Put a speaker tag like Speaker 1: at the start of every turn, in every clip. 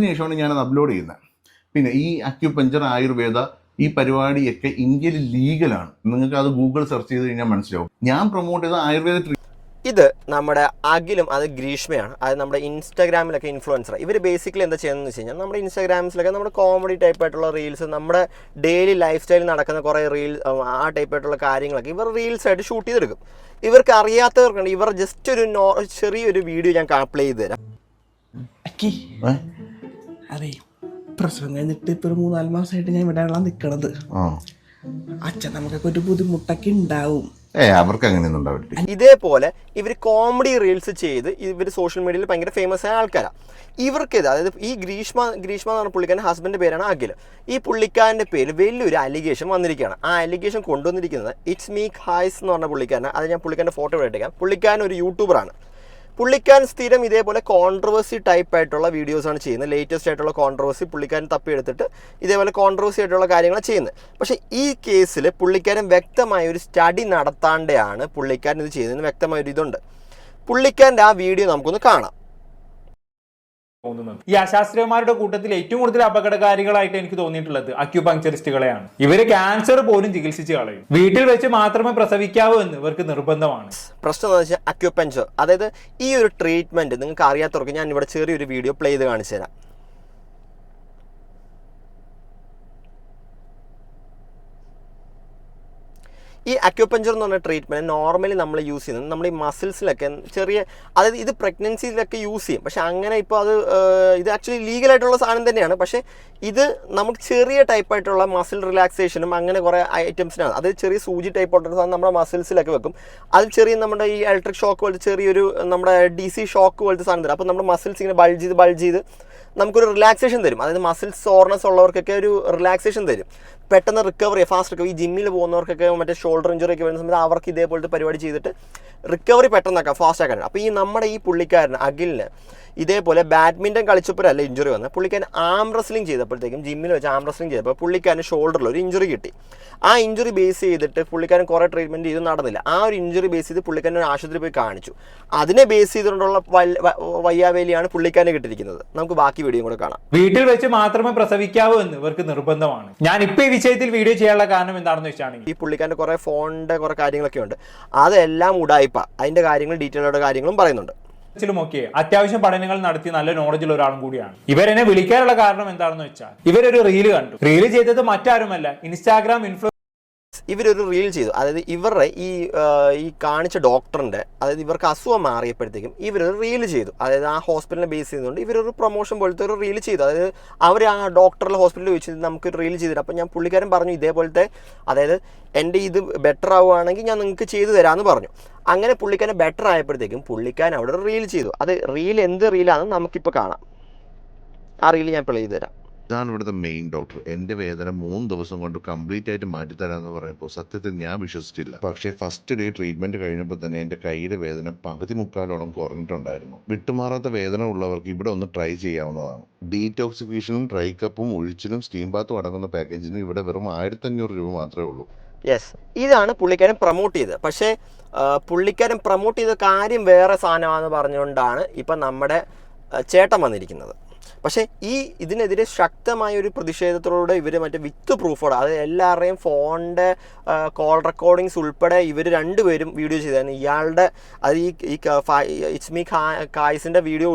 Speaker 1: ശേഷമാണ് ഞാനത് അപ്ലോഡ് ചെയ്യുന്നത്. പിന്നെ ഈ അക്യുപഞ്ചർ ആയുർവേദ ഈ പരിപാടിയൊക്കെ ഇന്ത്യയിൽ ലീഗലാണ്. നിങ്ങൾക്ക് അത് ഗൂഗിൾ സെർച്ച് ചെയ്ത് കഴിഞ്ഞാൽ മനസ്സിലാവും. ഞാൻ പ്രൊമോട്ട് ചെയ്ത ആയുർവേദ
Speaker 2: ഇത് നമ്മുടെ അഖിലും അത് ഗ്രീഷ്മയാണ്. അത് നമ്മുടെ ഇൻസ്റ്റാഗ്രാമിലൊക്കെ ഇൻഫ്ലുവൻസർ. ഇവർ ബേസിക്കലി എന്താ ചെയ്യുന്നതെന്ന് വെച്ച് കഴിഞ്ഞാൽ നമ്മുടെ ഇൻസ്റ്റാഗ്രാംസിലൊക്കെ നമ്മുടെ കോമഡി ടൈപ്പായിട്ടുള്ള റീൽസ്, നമ്മുടെ ഡെയിലി ലൈഫ് സ്റ്റൈലിൽ നടക്കുന്ന കുറേ ആ ടൈപ്പായിട്ടുള്ള കാര്യങ്ങളൊക്കെ ഇവർ റീൽസായിട്ട് ഷൂട്ട് ചെയ്തെടുക്കും. ഇവർക്ക് അറിയാത്തവർക്കുണ്ട്. ഇവർ ജസ്റ്റ് ഒരു ചെറിയൊരു വീഡിയോ ഞാൻ പ്ലേ ചെയ്ത് തരാം.
Speaker 3: അതെ, പ്രസവം കഴിഞ്ഞിട്ട് ഇപ്പോൾ ഒരു 3-4 മാസമായിട്ട് ഞാൻ ഇവിടെ നിൽക്കണത്. അച്ഛൻ നമുക്കൊക്കെ ഒരു ബുദ്ധിമുട്ടൊക്കെ ഉണ്ടാവും.
Speaker 1: അവർക്ക് അങ്ങനെയൊന്നും ഉണ്ടാവില്ല.
Speaker 2: ഇതേപോലെ ഇവർ കോമഡി റീൽസ് ചെയ്ത് ഇവർ സോഷ്യൽ മീഡിയയിൽ ഭയങ്കര ഫേമസ് ആയ ആൾക്കാരാണ്. ഇവർക്കിത്, അതായത് ഈ ഗ്രീഷ്മ എന്ന് പറഞ്ഞ പുള്ളിക്കാരൻ്റെ ഹസ്ബൻഡിൻ്റെ പേരാണ് അഖിൽ. ഈ പുള്ളിക്കാരൻ്റെ പേര് വലിയൊരു അലിഗേഷൻ വന്നിരിക്കുകയാണ്. ആ അലിഗേഷൻ കൊണ്ടുവന്നിരിക്കുന്നത് ഇറ്റ്സ് മീ ഹായ്സ് എന്ന് പറഞ്ഞ പുള്ളിക്കാരനാണ്. അത് ഞാൻ പുള്ളിക്കാരൻ്റെ ഫോട്ടോ ഇട്ടേക്കാം. പുള്ളിക്കാരൻ ഒരു യൂട്യൂബറാണ്. പുള്ളിക്കാരൻ സ്ഥിരം ഇതേപോലെ കോൺട്രവേഴ്സി ടൈപ്പായിട്ടുള്ള വീഡിയോസാണ് ചെയ്യുന്നത്. ലേറ്റസ്റ്റ് ആയിട്ടുള്ള കോൺട്രവേഴ്സി പുള്ളിക്കാരൻ തപ്പിയെടുത്തിട്ട് ഇതേപോലെ കോൺട്രവേഴ്സി ആയിട്ടുള്ള കാര്യങ്ങളാണ് ചെയ്യുന്നത്. പക്ഷേ ഈ കേസിൽ പുള്ളിക്കാരൻ വ്യക്തമായ ഒരു സ്റ്റഡി നടത്താണ്ടാണ് പുള്ളിക്കാരൻ ഇത് ചെയ്തതിന് വ്യക്തമായൊരു ഇതുണ്ട്. പുള്ളിക്കാരൻ്റെ ആ വീഡിയോ നമുക്കൊന്ന് കാണാം.
Speaker 4: ഈ അശാസ്ത്രീയന്മാരുടെ കൂട്ടത്തിൽ ഏറ്റവും കൂടുതൽ അപകടകാരികളായിട്ട് എനിക്ക് തോന്നിയിട്ടുള്ളത് അക്യുപങ്ചറിസ്റ്റുകളെയാണ്. ഇവര് ക്യാൻസർ പോലും ചികിത്സിച്ച് കളയും. വീട്ടിൽ വെച്ച് മാത്രമേ പ്രസവിക്കാവൂ എന്ന് ഇവർക്ക് നിർബന്ധമാണ്.
Speaker 2: പ്രശ്നം എന്ന് വെച്ചാൽ അക്യുപഞ്ചർ, അതായത് ഈ ഒരു ട്രീറ്റ്മെന്റ് നിങ്ങൾക്ക് അറിയാത്തവർക്ക് ഞാൻ ഇവിടെ ചെറിയൊരു വീഡിയോ പ്ലേ ചെയ്ത് കാണിച്ചു തരാം. ഈ അക്യുപഞ്ചർ എന്ന് പറഞ്ഞ ട്രീറ്റ്മെൻറ്റ് നോർമലി നമ്മൾ യൂസ് ചെയ്യുന്നത് നമ്മൾ ഈ മസിൽസിലൊക്കെ ചെറിയ, അതായത് ഇത് പ്രഗ്നൻസിയിലൊക്കെ യൂസ് ചെയ്യും. പക്ഷേ അങ്ങനെ ഇപ്പോൾ ഇത് ആക്ച്വലി ലീഗലായിട്ടുള്ള സാധനം തന്നെയാണ്. പക്ഷേ ഇത് നമുക്ക് ചെറിയ ടൈപ്പായിട്ടുള്ള മസിൽ റിലാക്സേഷനും അങ്ങനെ കുറേ ഐറ്റംസിനാണ്. അത് ചെറിയ സൂചി ടൈപ്പായിട്ടുള്ള സാധനം നമ്മുടെ മസിൽസിലൊക്കെ വെക്കും. അത് ചെറിയ നമ്മുടെ ഈ ഇലക്ട്രിക് ഷോക്ക് പോലത്തെ ചെറിയൊരു നമ്മുടെ DC ഷോക്ക് പോലത്തെ സാധനം തരും. അപ്പോൾ നമ്മുടെ മസിൽസ് ഇങ്ങനെ ബൾജ് ചെയ്ത് നമുക്കൊരു റിലാക്സേഷൻ തരും. അതായത് മസിൽസ് സോർനെസ് ഉള്ളവർക്കൊക്കെ ഒരു റിലാക്സേഷൻ തരും. പെട്ടെന്ന് റിക്കവറി, ഫാസ്റ്റ് റിക്കവറി. ഈ ജിമ്മിൽ പോകുന്നവർക്കൊക്കെ മറ്റേ ഷോൾഡർ ഇഞ്ചുറി ഒക്കെ വരുന്ന സമയത്ത് അവർക്ക് ഇതേപോലത്തെ പരിപാടി ചെയ്തിട്ട് റിക്കവറി പെട്ടെന്നാക്കാം, ഫാസ്റ്റ് ആക്കാനാണ്. അപ്പോൾ ഈ നമ്മുടെ ഈ പുള്ളിക്കാരന് അഖിലിന് ഇതേപോലെ ബാഡ്മിൻ്റൺ കളിച്ചപ്പോഴല്ല ഇഞ്ചുറി വന്നത്. പുള്ളിക്കാരൻ ആം റെസ്ലിംഗ് ചെയ്തപ്പോഴത്തേക്കും, ജിമ്മിൽ വെച്ച് ആം റെസ്ലിംഗ് ചെയ്തപ്പോൾ പുള്ളിക്കാരന് ഷോൾഡറിൽ ഒരു ഇഞ്ചുറി കിട്ടി. ആ ഇഞ്ചുറി ബേസ് ചെയ്തിട്ട് പുള്ളിക്കാരൻ കുറേ ട്രീറ്റ്മെൻറ്റ് ചെയ്ത് നടന്നില്ല. ആ ഒരു ഇഞ്ചുറി ബേസ് ചെയ്ത് പുള്ളിക്കാരൻ ഒരു ആശുപത്രി പോയി കാണിച്ചു. അതിനെ ബേസ് ചെയ്തുകൊണ്ടുള്ള വയ്യാവേലിയാണ് പുള്ളിക്കാരന് കിട്ടിയിരിക്കുന്നത്. നമുക്ക് ബാക്കി വീഡിയോ കൂടെ കാണാം.
Speaker 4: വീട്ടിൽ വെച്ച് മാത്രമേ പ്രസവിക്കാവൂ എന്ന് ഇവർക്ക് നിർബന്ധമാണ്. ഞാനിപ്പോൾ ഈ വിഷയത്തിൽ വീഡിയോ ചെയ്യാനുള്ള കാരണം എന്താണെന്ന് വെച്ചാണെങ്കിൽ
Speaker 2: ഈ പുള്ളിക്കാരൻ്റെ കുറേ ഫോണിൻ്റെ കുറേ കാര്യങ്ങളൊക്കെ ഉണ്ട്. അതെല്ലാം ഉടായ്പ. അതിൻ്റെ കാര്യങ്ങൾ ഡീറ്റെയിൽ ആയിട്ട് കാര്യങ്ങളും പറയുന്നുണ്ട്.
Speaker 4: ഒക്കെ അത്യാവശ്യം പഠനങ്ങൾ നടത്തി നല്ല നോളജുള്ള ഒരാളും കൂടിയാണ്. ഇവരെന്നെ വിളിക്കാനുള്ള കാരണം എന്താണെന്ന് വെച്ചാൽ ഇവരൊരു റീല് കണ്ടു. റീല് ചെയ്തത് മറ്റാരുമല്ല, ഇൻസ്റ്റാഗ്രാം
Speaker 2: ഇവരൊരു റീൽ ചെയ്തു. അതായത് ഇവരുടെ ഈ കാണിച്ച ഡോക്ടറിൻ്റെ, അതായത് ഇവർക്ക് അസുഖം മാറിയപ്പോഴത്തേക്കും ഇവരൊരു റീൽ ചെയ്തു. അതായത് ആ ഹോസ്പിറ്റലിനെ ബേസ് ചെയ്തുകൊണ്ട് ഇവരൊരു പ്രൊമോഷൻ പോലത്തെ ഒരു റീൽ ചെയ്തു. അതായത് അവർ ആ ഡോക്ടറിലെ ഹോസ്പിറ്റലിൽ ചോദിച്ചത് നമുക്ക് റീൽ ചെയ്തിട്ട്. അപ്പം ഞാൻ പുള്ളിക്കാരൻ പറഞ്ഞു ഇതേപോലത്തെ, അതായത് എൻ്റെ ഇത് ബെറ്റർ ആവുകയാണെങ്കിൽ ഞാൻ നിങ്ങൾക്ക് ചെയ്തു തരാമെന്ന് പറഞ്ഞു. അങ്ങനെ പുള്ളിക്കാരൻ ബെറ്റർ ആയപ്പോഴത്തേക്കും പുള്ളിക്കാരൻ അവിടെ ഒരു റീൽ ചെയ്തു. അത് റീൽ എന്ത് റീലാണെന്ന് നമുക്കിപ്പോൾ കാണാം. ആ റീൽ ഞാൻ പ്ലേ ചെയ്ത് തരാം.
Speaker 1: ഇതാണ് ഇവിടുത്തെ മെയിൻ ഡോക്ടർ. എൻ്റെ വേദന 3 ദിവസം കൊണ്ട് കംപ്ലീറ്റ് ആയിട്ട് മാറ്റിത്തരാമെന്ന് പറയുമ്പോൾ സത്യത്തിൽ ഞാൻ വിശ്വസിച്ചില്ല. പക്ഷേ ഫസ്റ്റ് ഡേ ട്രീറ്റ്മെൻറ്റ് കഴിഞ്ഞപ്പോൾ തന്നെ എൻ്റെ കൈയുടെ വേദന 1/4 കുറഞ്ഞിട്ടുണ്ടായിരുന്നു. വിട്ടുമാറാത്ത വേദന ഉള്ളവർക്ക് ഇവിടെ ഒന്ന് ട്രൈ ചെയ്യാവുന്നതാണ്. ഡീറ്റോക്സിഫിക്കേഷനും ഡ്രൈ കപ്പും ഒഴിച്ചിലും സ്റ്റീം ബാത്തും അടങ്ങുന്ന പാക്കേജിന് ഇവിടെ വെറും 1500 രൂപ മാത്രമേ ഉള്ളൂ.
Speaker 2: യെസ്, ഇതാണ് പുള്ളിക്കാരൻ പ്രൊമോട്ട് ചെയ്തത്. പക്ഷേ പുള്ളിക്കാരൻ പ്രൊമോട്ട് ചെയ്ത കാര്യം വേറെ സാധനമാണെന്ന് പറഞ്ഞുകൊണ്ടാണ് ഇപ്പം നമ്മുടെ ചേട്ടൻ വന്നിരിക്കുന്നത്. പക്ഷേ ഇതിനെതിരെ ശക്തമായ ഒരു പ്രതിഷേധത്തിലൂടെ ഇവർ മറ്റേ വിത്ത് പ്രൂഫോടെ, അത് എല്ലാവരുടെയും ഫോണിൻ്റെ കോൾ റെക്കോർഡിങ്സ് ഉൾപ്പെടെ ഇവർ രണ്ടുപേരും വീഡിയോ ചെയ്തായിരുന്നു. ഇയാളുടെ അത് ഈ ഇറ്റ്സ് മീ കായ്സിൻ്റെ വീഡിയോ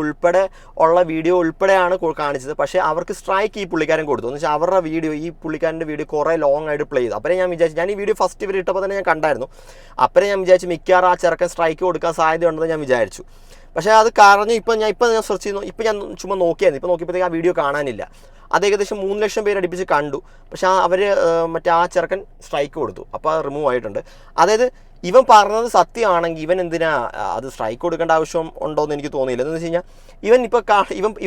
Speaker 2: ഉൾപ്പെടെയാണ് കാണിച്ചത്. പക്ഷേ അവർക്ക് സ്ട്രൈക്ക് ഈ പുള്ളിക്കാരൻ കൊടുത്തു. എന്ന് വെച്ചാൽ അവരുടെ വീഡിയോ, ഈ പുള്ളിക്കാരൻ്റെ വീഡിയോ കുറേ ലോങ് ആയിട്ട് പ്ലേ ചെയ്തു. അപ്പോഴേ ഞാൻ വിചാരിച്ചു, ഞാൻ ഈ വീഡിയോ ഫസ്റ്റ് ഇവർ ഇട്ടപ്പോൾ തന്നെ ഞാൻ കണ്ടായിരുന്നു. അപ്പോഴേ ഞാൻ വിചാരിച്ചു മിക്കവാറും ആ ചെറുക്കൻ സ്ട്രൈക്ക് കൊടുക്കാൻ സാധ്യതയുണ്ടെന്ന് ഞാൻ വിചാരിച്ചു. പക്ഷേ അത് കാരണം ഇപ്പം ഞാൻ സെർച്ച് ചെയ്യുന്നു. ഇപ്പം ഞാൻ ചുമ്മാ നോക്കിയായിരുന്നു. ഇപ്പം നോക്കിയപ്പോഴത്തേക്ക് ആ വീഡിയോ കാണാനില്ല. അത് ഏകദേശം 3 ലക്ഷം പേര് അടുപ്പിച്ച് കണ്ടു. പക്ഷേ അവർ മറ്റേ ആ ചെറുക്കൻ സ്ട്രൈക്ക് കൊടുത്തു. അപ്പോൾ അത് റിമൂവ് ആയിട്ടുണ്ട്. അതായത് ഇവൻ പറഞ്ഞത് സത്യമാണെങ്കിൽ ഇവൻ എന്തിനാ അത് സ്ട്രൈക്ക് കൊടുക്കേണ്ട ആവശ്യം ഉണ്ടോയെന്ന് എനിക്ക് തോന്നിയില്ല. എന്ന് വെച്ച് കഴിഞ്ഞാൽ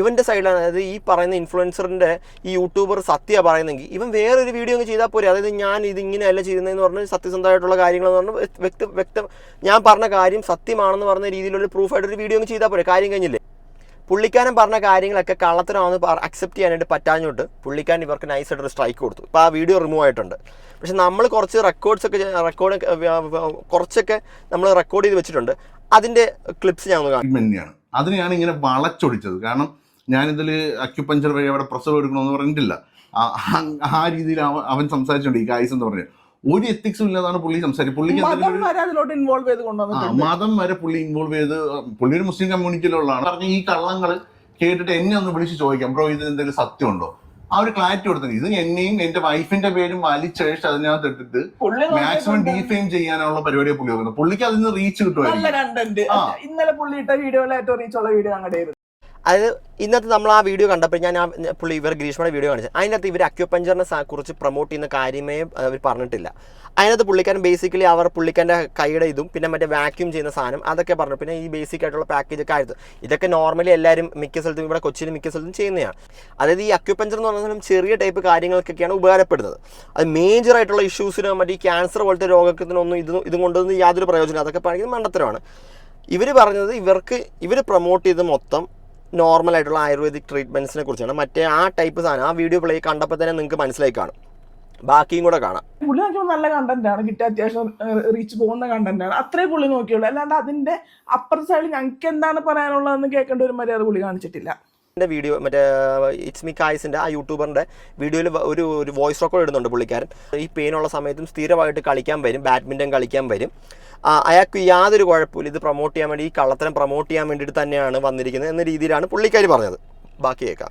Speaker 2: ഇവൻ്റെ സൈഡിലാണ്, അതായത് ഈ പറയുന്ന ഇൻഫ്ലുവൻസറിൻ്റെ ഈ യൂട്യൂബർ സത്യ പറയുന്നെങ്കിൽ ഇവൻ വേറൊരു വീഡിയോ അങ്ങ് ചെയ്താൽ പോരെ. അതായത് ഞാൻ ഇതിങ്ങനെയല്ല ചെയ്യുന്നതെന്ന് പറഞ്ഞ് സത്യസന്ധമായിട്ടുള്ള കാര്യങ്ങളെന്ന് പറഞ്ഞ് ഞാൻ പറഞ്ഞ കാര്യം സത്യമാണെന്ന് പറഞ്ഞ രീതിയിലുള്ള പ്രൂഫായിട്ടൊരു വീഡിയോ അങ്ങ് ചെയ്താൽ പോരെ, കാര്യം കഴിഞ്ഞില്ലേ. പുള്ളിക്കാരൻ പറഞ്ഞ കാര്യങ്ങളൊക്കെ കള്ളത്തരമാണെന്ന് അക്സെപ്റ്റ് ചെയ്യാനായിട്ട് പറ്റാഞ്ഞോട്ട് പുള്ളിക്കാരൻ ഇവർക്ക് നൈസായിട്ടൊരു സ്ട്രൈക്ക് കൊടുത്തു. ഇപ്പോൾ ആ വീഡിയോ റിമൂവ് ആയിട്ടുണ്ട്. പക്ഷെ നമ്മൾ കുറച്ച് കുറച്ചൊക്കെ നമ്മൾ റെക്കോർഡ് ചെയ്ത് വെച്ചിട്ടുണ്ട്. അതിൻ്റെ ക്ലിപ്സ് ഞാൻ ഒന്ന് കാണാം.
Speaker 1: അതിനെയാണ് ഇങ്ങനെ വളച്ചൊടിച്ചത്. കാരണം ഞാനിതിൽ അക്യുപഞ്ചർ വഴി അവിടെ പ്രസവം എടുക്കണമെന്ന് പറഞ്ഞിട്ടില്ല. ആ രീതിയിൽ അവൻ സംസാരിച്ചുകൊണ്ട് ഈ ഗായ്സ് എന്ന് പറഞ്ഞു ഒരു എത്തിക്സും ഇല്ലാതാണ് പുള്ളി സംസാരിക്കും. പുള്ളിക്ക് മതം വരെ പുള്ളി ഇൻവോൾവ് ചെയ്ത്, പുള്ളി ഒരു മുസ്ലിം കമ്മ്യൂണിറ്റിയിലുള്ളതാണ്. പറഞ്ഞ ഈ കള്ളങ്ങൾ കേട്ടിട്ട് എന്നെ ഒന്ന് വിളിച്ച് ചോദിക്കാം, ബ്രോ ഇത് എന്തെങ്കിലും സത്യമുണ്ടോ? ആ ഒരു ക്ലാരിറ്റി കൊടുത്തത്. ഇത് എന്നെയും എന്റെ വൈഫിന്റെ പേരും വലിച്ചഴിച്ച് അതിനകത്ത് ഇട്ടിട്ട് മാക്സിമം ഡീഫെയിം ചെയ്യാനുള്ള പരിപാടിയെ പുള്ളി നോക്കുന്നത്. പുള്ളിക്ക് അതിൽ നിന്ന് റീച്ച് കിട്ടുമായിരുന്നു.
Speaker 3: ഇന്നലെ പുള്ളി ഇട്ട വീഡിയോയിൽ ഏറ്റവും റീച്ച് ഉള്ള വീഡിയോ ഞങ്ങളുടെ.
Speaker 2: അതായത് ഇന്നത്തെ നമ്മൾ ആ വീഡിയോ കണ്ടപ്പോൾ ഞാൻ പുള്ളി ഗ്രീഷ്മയുടെ വീഡിയോ കാണിച്ചത്. അതിനകത്ത് ഇവർ അക്യുപഞ്ചറിനെ കുറിച്ച് പ്രൊമോട്ട് ചെയ്യുന്ന കാര്യമേ അവർ പറഞ്ഞിട്ടില്ല. അതിനകത്ത് പുള്ളിക്കാരൻ ബേസിക്കലി പുള്ളിക്കാരൻ്റെ കൈയുടെ ഇതും പിന്നെ മറ്റേ വാക്യൂം ചെയ്യുന്ന സാധനം അതൊക്കെ പറഞ്ഞു. പിന്നെ ഈ ബേസിക് ആയിട്ടുള്ള പാക്കേജ് ഒക്കെ ആയിരുന്നു. ഇതൊക്കെ നോർമലി എല്ലാവരും മിക്ക സ്ഥലത്തും ഇവിടെ കൊച്ചിയിലും മിക്ക സ്ഥലത്തും ചെയ്യുന്നതാണ്. അതായത് ഈ അക്യുപഞ്ചർ എന്ന് പറഞ്ഞാൽ ചെറിയ ടൈപ്പ് കാര്യങ്ങൾക്കൊക്കെയാണ് ഉപകാരപ്പെടുന്നത്. അത് മേജറായിട്ടുള്ള ഇഷ്യൂസിന് മറ്റേ ഈ ക്യാൻസർ പോലത്തെ രോഗത്തിനൊന്നും ഇതും കൊണ്ടൊന്നും യാതൊരു പ്രയോജനം. അതൊക്കെ പറയുന്നത് മണ്ടത്തരമാണ്. ഇവർ പറഞ്ഞത് ഇവർ പ്രൊമോട്ട് ചെയ്ത് മൊത്തം നോർമലായിട്ടുള്ള ആയുർവേദിക് ട്രീറ്റ്മെൻറ്റ്സിനെ കുറിച്ചാണ്. മറ്റേ ആ ടൈപ്പ് സാധനം ആ വീഡിയോ പ്ലേ കണ്ടപ്പോൾ തന്നെ നിങ്ങൾക്ക് മനസ്സിലായി കാണും. ബാക്കിയും കൂടെ കാണാം.
Speaker 3: പുള്ളി നോക്കിയപ്പോൾ നല്ല കണ്ടന്റ് ആണ് കിട്ടിയ, അത്യാവശ്യം റീച്ച് പോകുന്ന കണ്ടന്റ് ആണ്. അത്രേ പുള്ളി നോക്കിയുള്ളൂ. അല്ലാണ്ട് അതിന്റെ അപ്പുറത്തെ സൈഡിൽ ഞങ്ങൾക്ക് എന്താണ് പറയാനുള്ളതെന്ന് കേൾക്കേണ്ട ഒരു മര്യാദ പുള്ളി കാണിച്ചിട്ടില്ല.
Speaker 2: എൻ്റെ വീഡിയോ മറ്റേ ഇറ്റ്സ് മീ കായ്സിൻ്റെ ആ യൂട്യൂബറിൻ്റെ വീഡിയോയിൽ ഒരു വോയിസ് റെക്കോർഡ് ഇടുന്നുണ്ട് പുള്ളിക്കാരൻ. ഈ പെയിനുള്ള സമയത്തും സ്ഥിരമായിട്ട് കളിക്കാൻ വരും, ബാഡ്മിൻ്റൺ കളിക്കാൻ വരും. അയാൾക്ക് യാതൊരു കുഴപ്പമില്ല, ഇത് പ്രൊമോട്ട് ചെയ്യാൻ വേണ്ടി, ഈ കള്ളത്തരം പ്രൊമോട്ട് ചെയ്യാൻ വേണ്ടിയിട്ട് തന്നെയാണ് വന്നിരിക്കുന്നത് എന്ന രീതിയിലാണ് പുള്ളിക്കാർ പറഞ്ഞത്. ബാക്കി കേൾക്കാം.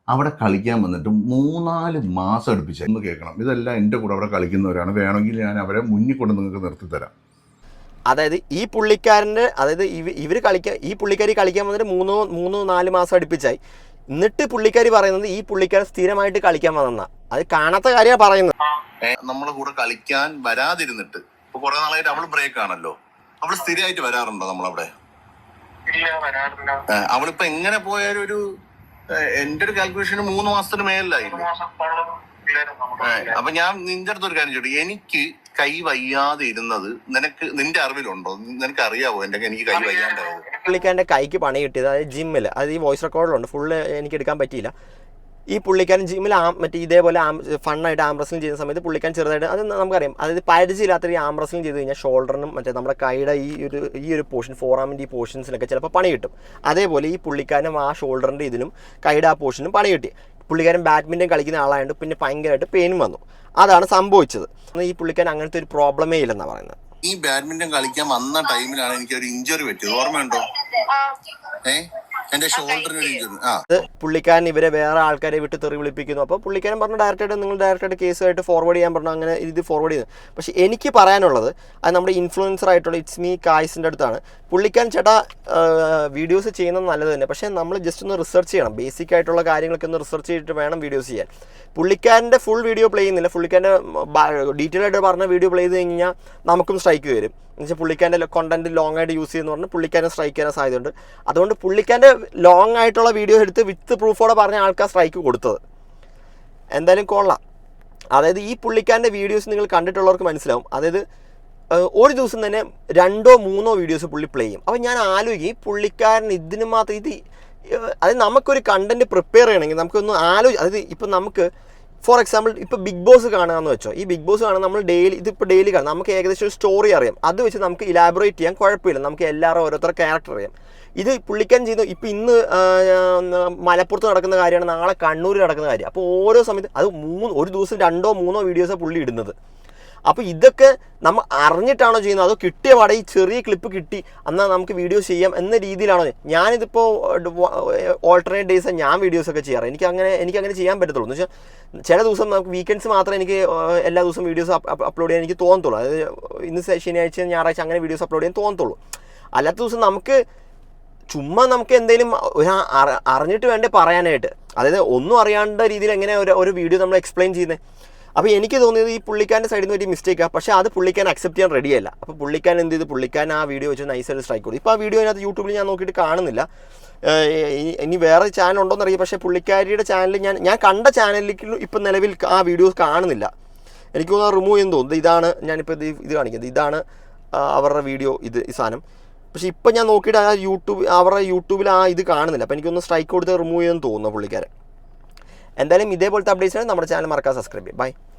Speaker 1: അവിടെ കളിക്കാൻ വന്നിട്ട് 3-4 മാസം അടുപ്പിച്ച് ഒന്ന് കേൾക്കണം. ഇതെല്ലാം എൻ്റെ കൂടെ അവിടെ കളിക്കുന്നവരാണ്, വേണമെങ്കിൽ ഞാൻ അവരെ മുന്നിൽ കൊണ്ട് നിങ്ങൾക്ക് നിർത്തിത്തരാം.
Speaker 2: അതായത് ഈ പുള്ളിക്കാരൻ്റെ ഈ പുള്ളിക്കാരി കളിക്കാൻ വന്നിട്ട് 3-4 മാസം അടുപ്പിച്ചായി. എന്നിട്ട് പുള്ളിക്കാരി പറയുന്നത് ഈ പുള്ളിക്കാരൻ സ്ഥിരമായിട്ട് കളിക്കാൻ വന്ന, അത് കാണാത്ത കാര്യമാണ് പറയുന്നത്.
Speaker 1: നമ്മളെ കൂടെ കളിക്കാൻ വരാതിരുന്നിട്ട് ഇപ്പൊ കുറെ നാളായിട്ട് അവള് ബ്രേക്ക് ആണല്ലോ, അവള് സ്ഥിരമായിട്ട് വരാറുണ്ടോ നമ്മളവിടെ? അവളിപ്പോ എങ്ങനെ പോയാലും എന്റെ ഒരു കാൽക്കുലേഷന് 3 മാസത്തിന് മേലിലായിരുന്നു. അപ്പൊ ഞാൻ നിന്റെ അടുത്ത് ഒരു കാര്യം ചോദിച്ചു, എനിക്ക് കൈ വയ്യാതെ ഇരുന്നത് നിന്റെ അറിവിലുണ്ടോ? നിനക്ക് അറിയാവോ എനിക്ക് കൈ വയ്യാണ്ടായത്?
Speaker 2: പുള്ളിക്കാരൻ്റെ കൈക്ക് പണി കിട്ടിയത് അതായത് ജിമ്മിൽ, അത് ഈ വോയിസ് റെക്കോർഡിലുണ്ട്, ഫുള്ള് എനിക്ക് എടുക്കാൻ പറ്റിയില്ല. ഈ പുള്ളിക്കാരൻ ജിമ്മിൽ മറ്റേ ഇതേപോലെ ഫണ്ണായിട്ട് ആം റെസ്ലിംഗ് ചെയ്യുന്ന സമയത്ത് പുള്ളിക്കാരൻ ചെറുതായിട്ട്, അത് നമുക്കറിയാം, അതായത് പരിചയമില്ലാത്ത ഈ ആം റെസ്ലിംഗ് ചെയ്ത് കഴിഞ്ഞാൽ ഷോൾഡറിനും മറ്റേ നമ്മുടെ കൈയുടെ ഈ ഒരു പോർഷൻ, ഫോറാമിൻ്റെ ഈ പോർഷൻസിനൊക്കെ ചിലപ്പോൾ പണി കിട്ടും. അതേപോലെ ഈ പുള്ളിക്കാരനും ആ ഷോൾഡറിൻ്റെ ഇതിനും കൈയുടെ ആ പോർഷനും പണി കിട്ടി. പുള്ളിക്കാരൻ ബാഡ്മിൻ്റൺ കളിക്കുന്ന ആളായതുകൊണ്ട് പിന്നെ ഭയങ്കരമായിട്ട് പെയിനും വന്നു. അതാണ് സംഭവിച്ചത്. ഈ പുള്ളിക്കാരൻ അങ്ങനത്തെ ഒരു പ്രോബ്ലമേ ഇല്ലെന്നാണ് പറയുന്നത്.
Speaker 1: ഈ ബാഡ്മിൻ്റൺ കളിക്കാൻ വന്ന ടൈമിലാണ് എനിക്ക് ഒരു ഇഞ്ചുറി പറ്റിയത്, ഓർമ്മയുണ്ടോ? എന്റെ ഷോൾഡറിന് ഒരു ഇഞ്ചുറി.
Speaker 2: പുള്ളിക്കാരൻ ഇവരെ വേറെ ആൾക്കാരെ വിട്ട് തെറി വിളിപ്പിക്കുന്നു. അപ്പോൾ പുള്ളിക്കാരൻ പറഞ്ഞു നിങ്ങൾ ഡയറക്റ്റായിട്ട് കേസുമായിട്ട് ഫോർവേഡ് ചെയ്യാൻ പറഞ്ഞു. അങ്ങനെ ഇത് ഫോർവേഡ് ചെയ്യുന്നു. പക്ഷേ എനിക്ക് പറയാനുള്ളത് അത് നമ്മുടെ ഇൻഫ്ലുവൻസർ ആയിട്ടുള്ള ഇറ്റ്സ് മീ കായ്സിൻ്റെ അടുത്താണ്. പുള്ളിക്കാരൻ ചേട്ടാ വീഡിയോസ് ചെയ്യുന്നത് നല്ലത് തന്നെ, പക്ഷേ നമ്മൾ ജസ്റ്റ് ഒന്ന് റിസർച്ച് ചെയ്യണം. ബേസിക് ആയിട്ടുള്ള കാര്യങ്ങളൊക്കെ ഒന്ന് റിസർച്ച് ചെയ്തിട്ട് വേണം വീഡിയോസ് ചെയ്യാൻ. പുള്ളിക്കാരൻ്റെ ഫുൾ വീഡിയോ പ്ലേ ചെയ്യുന്നില്ല. പുള്ളിക്കാരൻ്റെ ഡീറ്റെയിൽ ആയിട്ട് പറഞ്ഞ വീഡിയോ പ്ലേ ചെയ്ത് കഴിഞ്ഞാൽ നമുക്കും സ്ട്രൈക്ക് വരും. എന്നുവെച്ചാൽ പുള്ളിക്കാരൻ്റെ കോണ്ടന്റ് ലോങ് ആയിട്ട് യൂസ് ചെയ്യുന്ന പറഞ്ഞാൽ പുള്ളിക്കാരൻ സ്ട്രൈക്ക് ചെയ്യാൻ സാധ്യതയുണ്ട്. അതുകൊണ്ട് പുള്ളിക്കാരൻ്റെ ലോങ് ആയിട്ടുള്ള വീഡിയോ എടുത്ത് വിത്ത് പ്രൂഫോടെ പറഞ്ഞ ആൾക്കാർ സ്ട്രൈക്ക് കൊടുത്തത്. എന്തായാലും കൊള്ളാം. അതായത് ഈ പുള്ളിക്കാരൻ്റെ വീഡിയോസ് നിങ്ങൾ കണ്ടിട്ടുള്ളവർക്ക് മനസ്സിലാവും. അതായത് ഒരു ദിവസം തന്നെ 2-3 വീഡിയോസ് പുള്ളി പ്ലേ ചെയ്യും. അപ്പോൾ ഞാൻ ആലോചിക്കും, ഈ പുള്ളിക്കാരൻ ഇതിന് മാത്രം അതായത് നമുക്കൊരു കണ്ടന്റ് പ്രിപ്പയർ ചെയ്യണമെങ്കിൽ നമുക്കൊന്ന് അതായത് ഇപ്പം നമുക്ക് ഫോർ എക്സാമ്പിൾ ഇപ്പോൾ ബിഗ് ബോസ് കാണുകയെന്ന് വെച്ചോ. ഈ ബിഗ് ബോസ് കാണാൻ നമ്മൾ ഡെയിലി കാണാം. നമുക്ക് ഏകദേശം ഒരു സ്റ്റോറി അറിയാം. അത് വെച്ച് നമുക്ക് ഇലാബറേറ്റ് ചെയ്യാൻ കുഴപ്പമില്ല. നമുക്ക് എല്ലാവരും ഓരോരുത്തരുടെ ക്യാരക്ടർ അറിയാം. ഇത് പുള്ളിക്കാരൻ ചെയ്യുന്നു. ഇപ്പം ഇന്ന് മലപ്പുറത്ത് നടക്കുന്ന കാര്യമാണ്, നാളെ കണ്ണൂർ നടക്കുന്ന കാര്യം. അപ്പോൾ ഓരോ സമയത്ത് അത് ഒരു ദിവസം 2-3 വീഡിയോസാണ് പുള്ളി ഇടുന്നത്. അപ്പോൾ ഇതൊക്കെ നമ്മൾ അറിഞ്ഞിട്ടാണോ ചെയ്യുന്നത്, അതോ കിട്ടിയ പാടെ ഈ ചെറിയ ക്ലിപ്പ് കിട്ടി എന്നാൽ നമുക്ക് വീഡിയോ ചെയ്യാം എന്ന രീതിയിലാണോ? ഞാനിതിപ്പോൾ ഓൾട്ടർനേറ്റ് ഡേയ്സാണ് ഞാൻ വീഡിയോസൊക്കെ ചെയ്യാറ്. എനിക്കങ്ങനെ ചെയ്യാൻ പറ്റത്തുള്ളൂ. എന്ന് വെച്ചാൽ ചില ദിവസം നമുക്ക് വീക്കെൻഡ്സ് മാത്രമേ എനിക്ക് എല്ലാ ദിവസവും വീഡിയോസ് അപ്ലോഡ് ചെയ്യാൻ എനിക്ക് തോന്നത്തുള്ളൂ. അതായത് ഇന്ന് ശനിയാഴ്ച ഞായറാഴ്ച അങ്ങനെ വീഡിയോസ് അപ്ലോഡ് ചെയ്യാൻ തോന്നത്തുള്ളൂ. അല്ലാത്ത ദിവസം നമുക്ക് എന്തെങ്കിലും അറിഞ്ഞിട്ട് വേണ്ടേ പറയാനായിട്ട്. അതായത് ഒന്നും അറിയാണ്ട രീതിയിൽ എങ്ങനെ ഒരു വീഡിയോ നമ്മൾ എക്സ്പ്ലെയിൻ ചെയ്യുന്നത്. അപ്പോൾ എനിക്ക് തോന്നിയത് ഈ പുള്ളിക്കാരൻ്റെ സൈഡിൽ നിന്ന് ഒരു മിസ്റ്റേക്കാണ്. പക്ഷേ അത് പുള്ളിക്കാരൻ അക്സെപ്റ്റ് ചെയ്യാൻ റെഡിയല്ല. അപ്പോൾ പുള്ളിക്കാരൻ എന്ത് ചെയ്തു, പുള്ളിക്കാരൻ ആ വീഡിയോ വെച്ച് നൈസായിട്ട് സ്ട്രൈക്ക് കൊടുത്തു. ഇപ്പോൾ ആ വീഡിയോ അതിനകത്ത് യൂട്യൂബിൽ ഞാൻ നോക്കിയിട്ട് കാണുന്നില്ല. ഇനി വേറെ ചാനൽ ഉണ്ടോയെന്ന് അറിയാം. പക്ഷേ പുള്ളിക്കാരിയുടെ ചാനലിൽ ഞാൻ കണ്ട ചാനലിലേക്ക് ഇപ്പം നിലവിൽ ആ വീഡിയോസ് കാണുന്നില്ല. എനിക്ക് തോന്നുന്നത് റിമൂവ് ചെയ്യുന്നു തോന്നുന്നു. ഇതാണ് ഞാനിപ്പോൾ ഇത് കാണിക്കുന്നത്. ഇതാണ് അവരുടെ വീഡിയോ, ഈ സാധനം. പക്ഷേ ഇപ്പം ഞാൻ നോക്കിയിട്ട് അവരുടെ യൂട്യൂബിൽ ആ ഇത് കാണുന്നില്ല. അപ്പോൾ എനിക്കൊന്ന് സ്ട്രൈക്ക് കൊടുത്ത് റിമൂവ് ചെയ്യുമെന്ന് തോന്നുന്നു പുള്ളിക്കാരൻ. എന്തായാലും ഇതേപോലത്തെ അപ്ഡേറ്റ്സ് നമ്മുടെ ചാനൽ മറക്കാതെ സബ്സ്ക്രൈബ് ചെയ്യും. ബൈ.